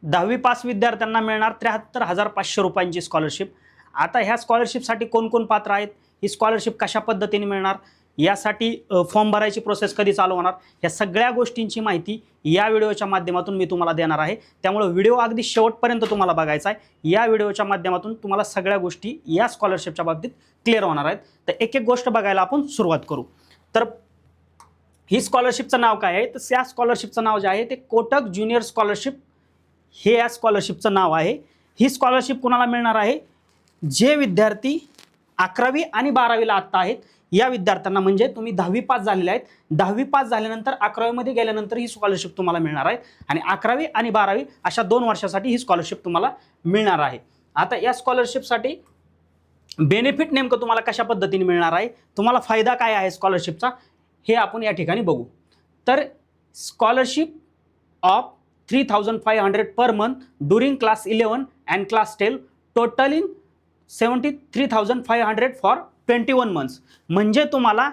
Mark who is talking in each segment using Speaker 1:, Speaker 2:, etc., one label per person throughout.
Speaker 1: 10वी पास विद्यार्थ्यांना मिळणार 73,500 रुपयांची स्कॉलरशिप। आता ह्या स्कॉलरशिपसाठी कोण कोण पात्र आहेत, ही स्कॉलरशिप कशा पद्धतीने मिळणार, यासाठी फॉर्म भरायची प्रोसेस कधी चालू होणार, या सगळ्या गोष्टींची माहिती या व्हिडिओच्या माध्यमातून मी तुम्हाला देणार आहे। त्यामुळे व्हिडिओ अगदी शेवटपर्यंत तुम्हाला बघायचा आहे। या व्हिडिओच्या माध्यमातून तुम्हाला सगळ्या गोष्टी या स्कॉलरशिपच्या बाबतीत क्लिअर होणार आहेत। तर एक एक गोष्ट बघायला आपण सुरुवात करू। तर ही स्कॉलरशिपचं नाव काय आहे, तर त्या स्कॉलरशिपचं नाव जे आहे ते कोटक ज्युनियर स्कॉलरशिप हे या स्कॉलरशिपचं नाव आहे। ही स्कॉलरशिप कुणाला मिळणार आहे, जे विद्यार्थी 11वी आणि 12वीला आत्ता आहेत या विद्यार्थ्यांना, म्हणजे तुम्ही 10वी पास झालेले आहेत, 10वी पास झाल्यानंतर 11वीमध्ये गेल्यानंतर ही स्कॉलरशिप तुम्हाला मिळणार आहे आणि 11वी आणि 12वी अशा 2 वर्षासाठी ही स्कॉलरशिप तुम्हाला मिळणार आहे। आता या स्कॉलरशिपसाठी बेनिफिट नेमकं तुम्हाला कशा पद्धतीने मिळणार आहे, तुम्हाला फायदा काय आहे स्कॉलरशिपचा, हे आपण या ठिकाणी बघू। तर scholarship of 3,500 per month during class 11 and class 12 totalling 73,500 for 21 months, म्हणजे तुम्हाला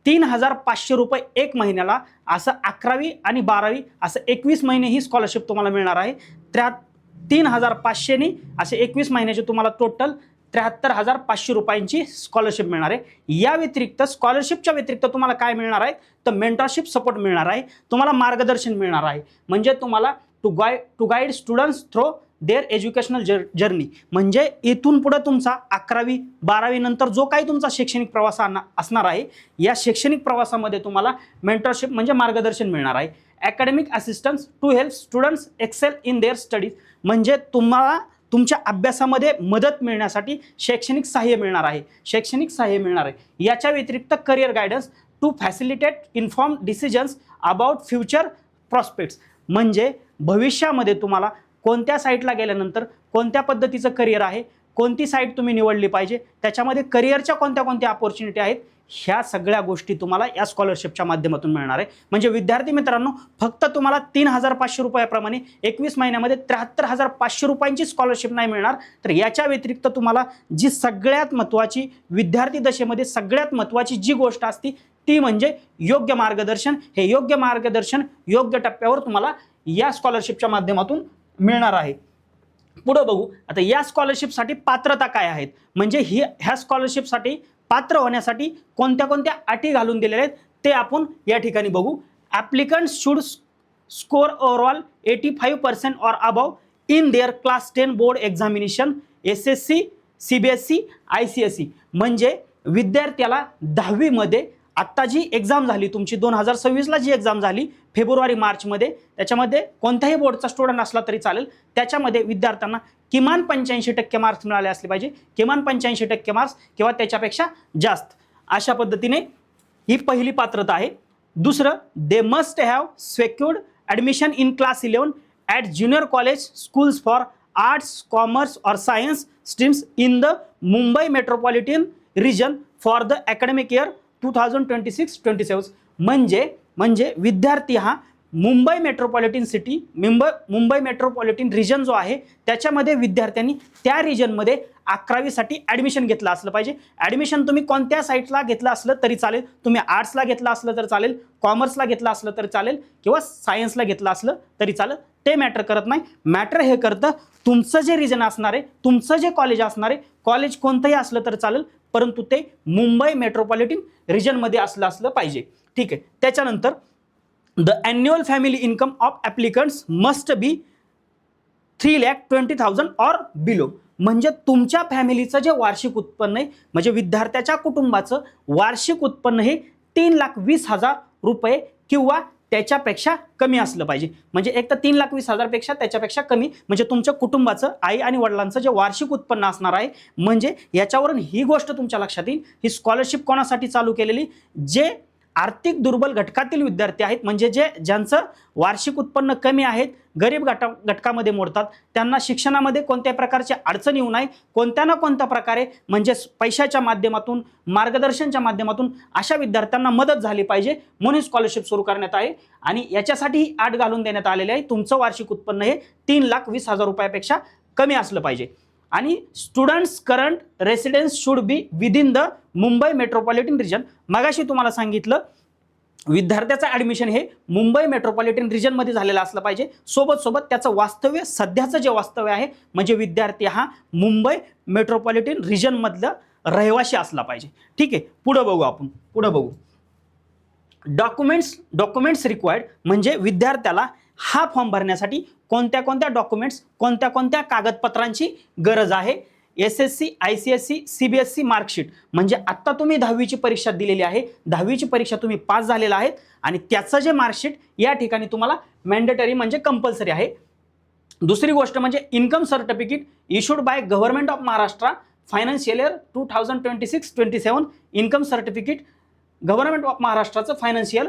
Speaker 1: 3,500 रुपये एक महिन्याला, असं 11वी आणि 12वी असं 21 महिने ही स्कॉलरशिप तुम्हाला मिळणार आहे। त्या 3,500नी असे 21 महिन्याचे तुम्हाला टोटल 73,500 रुपयांची स्कॉलरशिप मिळणार आहे। या व्यतिरिक्त स्कॉलरशिपच्या व्यतिरिक्त तुम्हाला काय मिळणार आहे, तर मेंटरशिप सपोर्ट मिळणार आहे, तुम्हाला मार्गदर्शन मिळणार आहे, म्हणजे तुम्हाला to guide students through their educational journey, म्हणजे इथून पुढे तुमचा 11वी 12वी नंतर जो काही तुमचा शैक्षणिक प्रवास असणार आहे, या शैक्षणिक प्रवासामध्ये तुम्हाला मेंटरशिप म्हणजे मार्गदर्शन मिळणार आहे। Academic assistance to help students excel in their studies, म्हणजे तुम्हाला तुमच्या अभ्यासामध्ये मदत मिळण्यासाठी शैक्षणिक सहाय्य मिळणार आहे, शैक्षणिक सहाय्य मिळणार आहे। याच्या व्यतिरिक्त career guidance to facilitate inform decisions about future prospects, म्हणजे भविष्यामध्ये तुम्हाला कोणत्या साईटला गेल्यानंतर कोणत्या पद्धतीचं करिअर आहे, कोणती साईट तुम्ही निवडली पाहिजे, त्याच्यामध्ये करिअरच्या कोणत्या कोणत्या अपॉर्च्युनिटी आहेत, ह्या सगळ्या गोष्टी तुम्हाला या स्कॉलरशिपच्या माध्यमातून मिळणार आहे। म्हणजे विद्यार्थी मित्रांनो, फक्त तुम्हाला 3,500 रुपयाप्रमाणे 21 महिन्यामध्ये 73,500 रुपयांची स्कॉलरशिप नाही मिळणार, तर याच्या व्यतिरिक्त तुम्हाला जी सगळ्यात महत्त्वाची विद्यार्थी दशेमध्ये सगळ्यात महत्त्वाची जी गोष्ट असते ती म्हणजे योग्य मार्गदर्शन। हे योग्य मार्गदर्शन योग्य टप्प्यावर तुम्हाला या स्कॉलरशिपच्या माध्यमातून मिळणार आहे। पुढे बघू आता या स्कॉलरशिपसाठी पात्रता काय आहेत, म्हणजे ह्या स्कॉलरशिपसाठी पात्र होण्यासाठी कोणत्या कोणत्या अटी घालून दिलेल्या आहेत ते आपण या ठिकाणी बघू। Applicant should score overall 85% or above in their class 10 board examination SSC CBSE ICSE, म्हणजे विद्यार्थ्याला 10वी मध्ये आत्ता जी एक्झाम झाली तुमची 2026ला जी एक्झाम झाली फेब्रुवारी मार्चमध्ये, त्याच्यामध्ये कोणत्याही बोर्डचा स्टुडंट असला तरी चालेल, त्याच्यामध्ये विद्यार्थ्यांना किमान 85% मार्क्स मिळाले असले पाहिजे, किमान 85% मार्क्स किंवा त्याच्यापेक्षा जास्त, अशा पद्धतीने ही पहिली पात्रता आहे। दुसरं, they must have secured admission in class 11 at junior college schools for arts commerce और science streams in the Mumbai metropolitan region for the academic year 2026-27, म्हणजे विद्यार्थी हा Mumbai metropolitan city Mumbai metropolitan region जो आहे त्याच्यामध्ये विद्यार्थ्यांनी त्या रिजनमध्ये 11वीसाठी ॲडमिशन घेतलं असलं पाहिजे। ॲडमिशन तुम्ही कोणत्या साईटला घेतलं असलं तरी चालेल, तुम्ही आर्ट्सला घेतलं असलं तर चालेल, कॉमर्सला घेतलं असलं तर चालेल किंवा सायन्सला घेतलं असलं तरी चालेल, ते मॅटर करत नाही। मॅटर हे करतं तुमचं जे रिजन असणार आहे, तुमचं जे कॉलेज असणार आहे, कॉलेज कोणतंही असलं तर चालेल, परंतु ते मुंबई मेट्रोपॉलिटन रिजनमध्ये असलं पाहिजे। ठीक आहे, त्याच्यानंतर the annual family income of applicants must be 3,20,000 or below, म्हणजे तुमच्या फॅमिलीचं जे वार्षिक उत्पन्न आहे, म्हणजे विद्यार्थ्याच्या कुटुंबाचं वार्षिक उत्पन्न हे 3,20,000 रुपये किंवा त्याच्यापेक्षा कमी असलं पाहिजे। म्हणजे एक तर 3,20,000 पेक्षा त्याच्यापेक्षा कमी, म्हणजे तुमच्या कुटुंबाचं आई आणि वडिलांचं जे वार्षिक उत्पन्न असणार आहे। म्हणजे याच्यावरून ही गोष्ट तुमच्या लक्षात येईल, ही स्कॉलरशिप कोणासाठी चालू केलेली, जे आर्थिक दुर्बल घटकातील विद्यार्थी आहेत, म्हणजे ज्यांचं वार्षिक उत्पन्न कमी आहेत, गरीब घटकामध्ये मोडतात, त्यांना शिक्षणामध्ये कोणत्याही प्रकारची अडचण येऊ नये, कोणत्या ना कोणत्या प्रकारे म्हणजे पैशाच्या माध्यमातून मार्गदर्शनच्या माध्यमातून अशा विद्यार्थ्यांना मदत झाली पाहिजे, म्हणून स्कॉलरशिप सुरू करण्यात आहे। आणि याच्यासाठी ही अट घालून देण्यात आलेली आहे, तुमचं वार्षिक उत्पन्न हे 3,20,000 रुपयापेक्षा कमी असलं पाहिजे आणि students current residence should be within the Mumbai metropolitan region. मगाशी तुम्हाला सांगितलं विद्यार्थ्याचं ॲडमिशन हे मुंबई मेट्रोपॉलिटन रिजनमध्ये झालेलं असलं पाहिजे. सोबत त्याचं वास्तव्य, सध्याचं जे वास्तव्य आहे म्हणजे विद्यार्थी हा मुंबई मेट्रोपॉलिटन रिजनमधलं रहिवासी असला पाहिजे. ठीक आहे, पुढं बघू आपण. डॉक्युमेंट्स रिक्वायर्ड म्हणजे विद्यार्थ्याला हा फॉर्म भरण्यासाठी कोणत्या डॉक्युमेंट्स, कोणत्या कागदपत्रांची गरज आहे. SSC, ICSE, CBSE मार्कशीट म्हणजे आत्ता तुम्ही 10वीची परीक्षा दिलेली आहे, 10वीची परीक्षा तुम्ही पास झालेला आहेत आणि त्याचं जे मार्कशीट या ठिकाणी तुम्हाला मॅन्डेटरी म्हणजे कंपल्सरी आहे. दुसरी गोष्ट म्हणजे income certificate issued by government of Maharashtra financial year 2026-27 income certificate government of महाराष्ट्राचं फायनान्शियल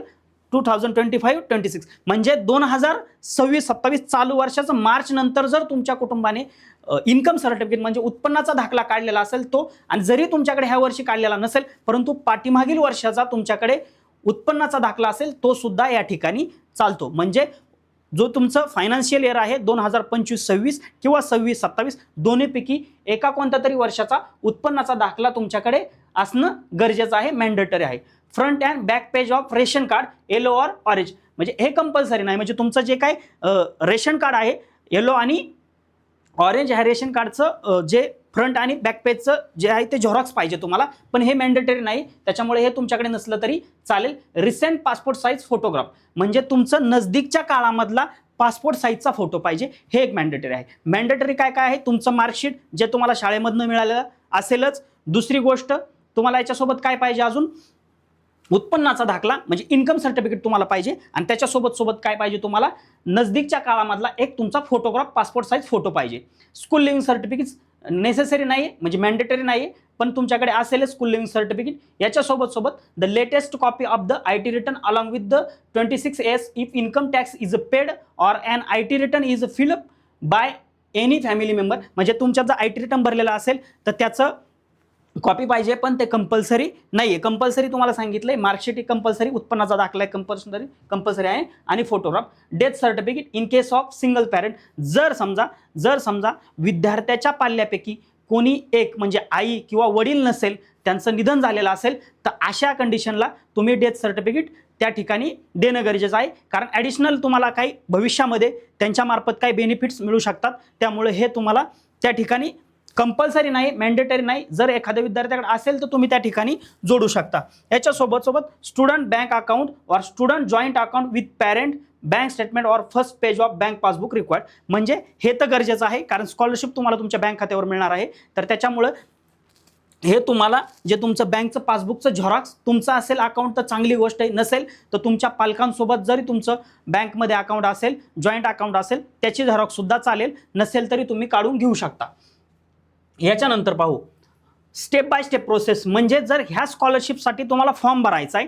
Speaker 1: 2025-26 म्हणजे 2026-27 चालू वर्षाचं मार्च नंतर जर तुमच्या कुटुंबाने इन्कम सर्टिफिकेट म्हणजे उत्पन्नाचा दाखला काढलेला असेल तो, आणि जरी तुमच्याकडे ह्या वर्षी काढलेला नसेल परंतु पाठीमागील वर्षाचा तुमच्याकडे उत्पन्नाचा दाखला असेल तो सुद्धा या ठिकाणी चालतो. म्हणजे जो तुमचं फायनान्शियल इयर आहे 2025-26 किंवा 26-27 दोन्हीपैकी एका कोणत्या तरी वर्षाचा उत्पन्नाचा दाखला तुमच्याकडे असणं गरजेचं आहे, मॅन्डेटरी आहे. Front and back page of ration card yellow or orange म्हणजे हे कंपल्सरी नाही. म्हणजे तुमचं जे काय रेशन कार्ड आहे येलो आणि ऑरेंज ह्या रेशन कार्डचं जे फ्रंट आणि बॅक पेजचं जे आहे ते झेरॉक्स पाहिजे तुम्हाला, पण हे मॅन्डेटरी नाही, त्याच्यामुळे हे तुमच्याकडे नसलं तरी चालेल. रिसेंट पासपोर्ट साईज फोटोग्राफ म्हणजे तुमचं नजदीकच्या काळामधला पासपोर्ट साईजचा फोटो पाहिजे, हे एक मॅन्डेटरी आहे. मॅन्डेटरी काय आहे, तुमचं मार्कशीट जे तुम्हाला शाळेमधनं मिळालेलं असेलच. दुसरी गोष्ट तुम्हाला याच्यासोबत काय पाहिजे, अजून उत्पन्नाचा दाखला म्हणजे इन्कम सर्टिफिकेट तुम्हाला पाहिजे आणि त्याच्यासोबत काय पाहिजे तुम्हाला, नजदीकच्या काळामधला एक तुमचा फोटोग्राफ पासपोर्ट साईज फोटो पाहिजे. स्कूल लिव्हिंग सर्टिफिकेट नेसेसरी नाही म्हणजे मॅन्डेटरी नाही, पण तुमच्याकडे असेल स्कूल लिव्हिंग सर्टिफिकेट. याच्यासोबत the latest copy of the IT return along with the 26S if income tax is paid or an IT return is fill by any family member म्हणजे तुमचा जर IT रिटर्न भरलेला असेल तर त्याचं copy पाहिजे, पण ते कंपल्सरी नाही आहे. कंपल्सरी तुम्हाला सांगितलंय, मार्कशीट ही कंपल्सरी, उत्पन्नाचा दाखला आहे कंपल्सरी आहे आणि photograph. Death certificate in case of single parent जर समजा विद्यार्थ्याच्या पाल्यापैकी कोणी एक म्हणजे आई किंवा वडील नसेल, त्यांचं निधन झालेलं असेल, तर अशा कंडिशनला तुम्ही डेथ सर्टिफिकेट त्या ठिकाणी देणं गरजेचं आहे. कारण ॲडिशनल तुम्हाला काही भविष्यामध्ये त्यांच्यामार्फत काही बेनिफिट्स मिळू शकतात, त्यामुळे हे तुम्हाला त्या ठिकाणी कंपल्सरी नाही, मॅन्डेटरी नाही. जर एखाद्या विद्यार्थ्याकडे असेल तर तुम्ही त्या ठिकाणी जोडू शकता. याच्यासोबत स्टुडंट बँक अकाउंट और student joint account with parent bank statement और first page of bank passbook required म्हणजे हे तर गरजेचं आहे, कारण स्कॉलरशिप तुम्हाला तुमच्या बँक खात्यावर मिळणार आहे. तर त्याच्यामुळं हे तुम्हाला जे तुमचं बँकचं पासबुकचं झेरॉक्स तुमचं असेल अकाउंट तर चांगली गोष्ट आहे, नसेल तर तुमच्या पालकांसोबत जरी तुमचं बँकमध्ये अकाउंट असेल, जॉईंट अकाउंट असेल, त्याची झेरॉक्ससुद्धा चालेल, नसेल तरी तुम्ही काढून घेऊ शकता. याच्यानंतर पाहू स्टेप बाय स्टेप प्रोसेस म्हणजे जर ह्या स्कॉलरशिपसाठी तुम्हाला फॉर्म भरायचा आहे,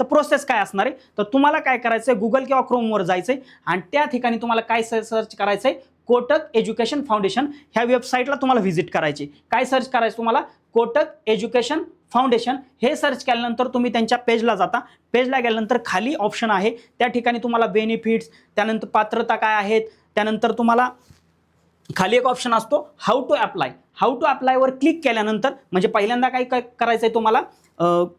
Speaker 1: तर प्रोसेस काय असणार आहे, तर तुम्हाला काय करायचं आहे, गुगल किंवा क्रोमवर जायचं आहे आणि त्या ठिकाणी तुम्हाला काय सर्च करायचं आहे, कोटक एज्युकेशन फाउंडेशन ह्या वेबसाईटला तुम्हाला व्हिजिट करायची. काय सर्च करायचं तुम्हाला, कोटक एज्युकेशन फाउंडेशन हे सर्च केल्यानंतर तुम्ही त्यांच्या पेजला जाता. पेजला गेल्यानंतर खाली ऑप्शन आहे, त्या ठिकाणी तुम्हाला बेनिफिट्स, त्यानंतर पात्रता काय आहेत, त्यानंतर तुम्हाला खाली एक ऑप्शन असतो हाऊ टू अप्लायवर क्लिक केल्यानंतर म्हणजे पहिल्यांदा काय करायचं आहे, तुम्हाला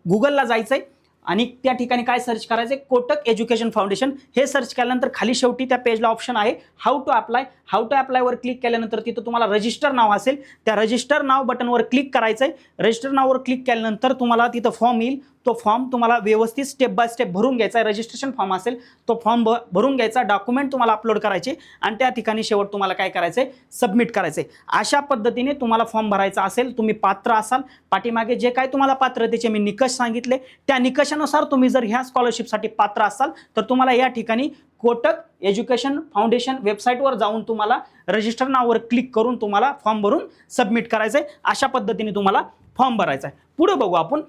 Speaker 1: गुगलला जायचं आहे आणि त्या ठिकाणी काय सर्च करायचं आहे, कोटक एज्युकेशन फाउंडेशन हे सर्च केल्यानंतर खाली शेवटी त्या पेजला ऑप्शन आहे हाऊ टू अप्लायवर क्लिक केल्यानंतर तिथं तुम्हाला रजिस्टर नाव असेल, त्या रजिस्टर नाव बटनवर क्लिक करायचं आहे. रजिस्टर नाववर क्लिक केल्यानंतर तुम्हाला तिथं फॉर्म येईल, तो फॉर्म तुम्हाला व्यवस्थित स्टेप बाय स्टेप भरून घ्यायचा आहे. रजिस्ट्रेशन फॉर्म असेल तो फॉर्म भरून घ्यायचा, डॉक्युमेंट तुम्हाला अपलोड करायचे आणि त्या ठिकाणी शेवट तुम्हाला काय करायचं आहे, सबमिट करायचं आहे. अशा पद्धतीने तुम्हाला फॉर्म भरायचा असेल, तुम्ही पात्र असाल, पाठीमागे जे काय तुम्हाला पात्रतेचे मी निकष सांगितले त्या निकषानुसार तुम्ही जर ह्या स्कॉलरशिपसाठी पात्र असाल तर तुम्हाला या ठिकाणी कोटक एज्युकेशन फाउंडेशन वेबसाईटवर जाऊन तुम्हाला रजिस्टर नावावर क्लिक करून तुम्हाला फॉर्म भरून सबमिट करायचं आहे. अशा पद्धतीने तुम्हाला फॉर्म भरायचा आहे. पुढे बघू आपण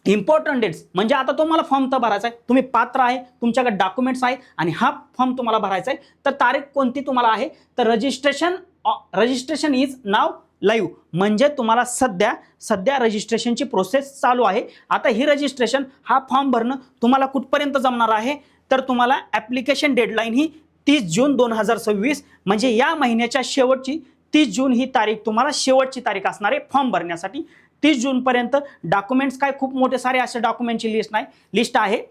Speaker 1: इम्पॉर्टंट डेट्स म्हणजे आता तुम्हाला फॉर्म तर भरायचा आहे, तुम्ही पात्र आहे, तुमच्याकडे डॉक्युमेंट्स आहे आणि हा फॉर्म तुम्हाला भरायचा आहे. तर तारीख कोणती तुम्हाला आहे, तर रजिस्ट्रेशन इज नाव लाईव्ह म्हणजे तुम्हाला सध्या रजिस्ट्रेशनची प्रोसेस चालू आहे. आता ही रजिस्ट्रेशन हा फॉर्म भरणं तुम्हाला कुठपर्यंत जमणार आहे, तर तुम्हाला ॲप्लिकेशन डेडलाईन ही 30 जून 2026 म्हणजे या महिन्याच्या शेवटची 30 जून ही तारीख तुम्हाला शेवटची तारीख असणार आहे फॉर्म भरण्यासाठी. 30 जूनपर्यंत डॉक्युमेंट्स काय खूप मोठे सारे असे डॉक्युमेंटची लिस्ट आहे.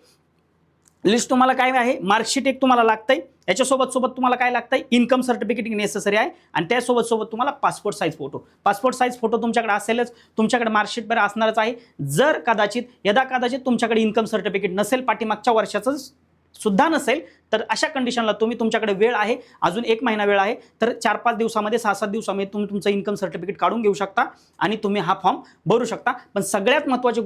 Speaker 1: लिस्ट तुम्हाला काय आहे, मार्कशीट एक तुम्हाला लागतंय, याच्यासोबत तुम्हाला काय लागतंय, इन्कम सर्टिफिकेट नेसेसरी आहे आणि त्यासोबत तुम्हाला पासपोर्ट साईज फोटो तुमच्याकडे असेलच, तुमच्याकडे मार्कशीट बरं असणारच आहे. जर कदाचित तुमच्याकडे इन्कम सर्टिफिकेट नसेल, पाठीमागच्या वर्षाचं सुद्धा नसेल, तर अशा कंडिशनला तुमच्याकडे वेळ आहे, अजून 1 महिना वेळ आहे, तर 4-5 दिवसामध्ये 6-7 दिवसामध्ये तुम्ही तुमचं इन्कम सर्टिफिकेट काढून घेऊ शकता आणि तुम्ही हा फॉर्म भरू शकता. पण सगळ्यात महत्त्वाची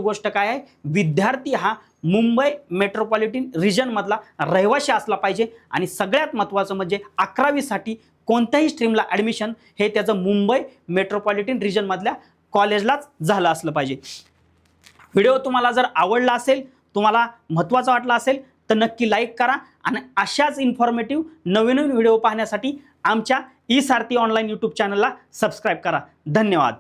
Speaker 1: गोष्ट काय आहे, विद्यार्थी हा मुंबई मेट्रोपॉलिटन रिजनमधला रहिवासी असला पाहिजे आणि सगळ्यात महत्त्वाचं म्हणजे 11वीसाठी कोणत्याही स्ट्रीमला ॲडमिशन हे त्याचं मुंबई मेट्रोपॉलिटन रिजनमधल्या कॉलेजलाच झालं असलं पाहिजे. व्हिडिओ तुम्हाला जर आवडला असेल, तुम्हाला महत्त्वाचा वाटला असेल, तर नक्की लाईक करा आणि अशाच इन्फॉर्मेटिव्ह नवीन व्हिडिओ पाहण्यासाठी आमच्या ई सारथी ऑनलाईन यूट्यूब चॅनलला सबस्क्राईब करा. धन्यवाद.